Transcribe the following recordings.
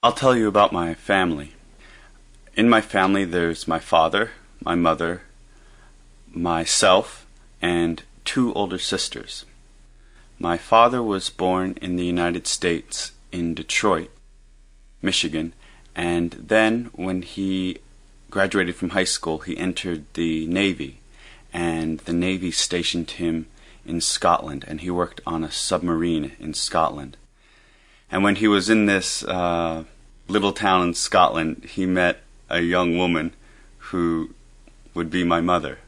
I'll tell you about my family. In my family, there's my father, my mother, myself, and two older sisters. My father was born in the United States in Detroit, Michigan, and then when he graduated from high school, he entered the Navy, and the Navy stationed him in Scotland, and he worked on a submarine in Scotland. And when he was in this little town in Scotland, he met a young woman who would be my mother.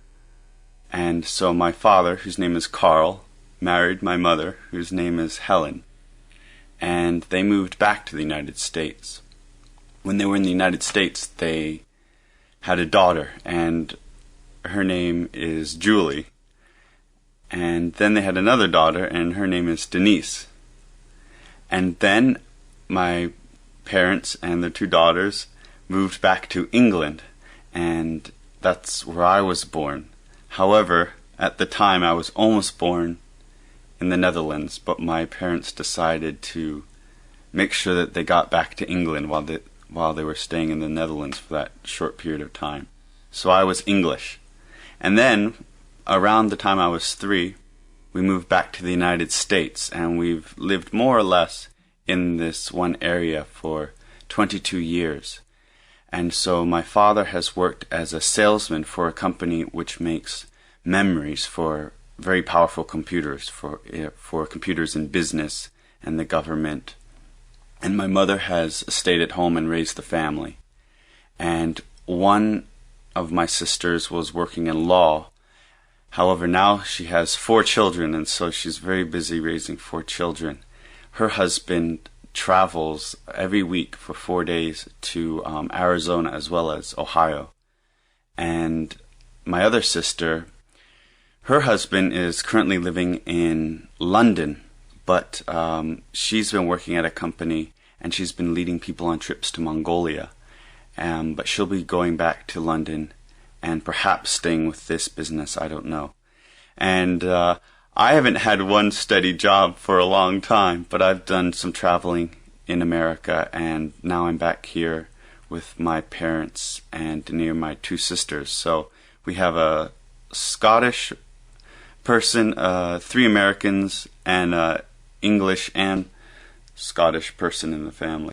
And so my father, whose name is Carl, married my mother, whose name is Helen. And they moved back to the United States. When they were in the United States, they had a daughter, and her name is Julie. And then they had another daughter, and her name is Denise. And then my parents and their two daughters moved back to England, and that's where I was born. However, at the time I was almost born in the Netherlands, but my parents decided to make sure that they got back to England while they were staying in the Netherlands for that short period of time. So I was English. And then, around the time I was 3, we moved back to the United States, and we've lived more or less in this one area for 22 years. And so my father has worked as a salesman for a company which makes memories for very powerful computers, for computers in business and the government. And my mother has stayed at home and raised the family. And one of my sisters was working in law. However, now she has 4 children, and so she's very busy raising 4 children. Her husband travels every week for 4 days to Arizona as well as Ohio. And my other sister, her husband is currently living in London, but she's been working at a company, and she's been leading people on trips to Mongolia. But she'll be going back to London and perhaps staying with this business, I don't know. And I haven't had one steady job for a long time, but I've done some traveling in America, and now I'm back here with my parents and near my 2 sisters. So we have a Scottish person, 3 Americans, and English and Scottish person in the family.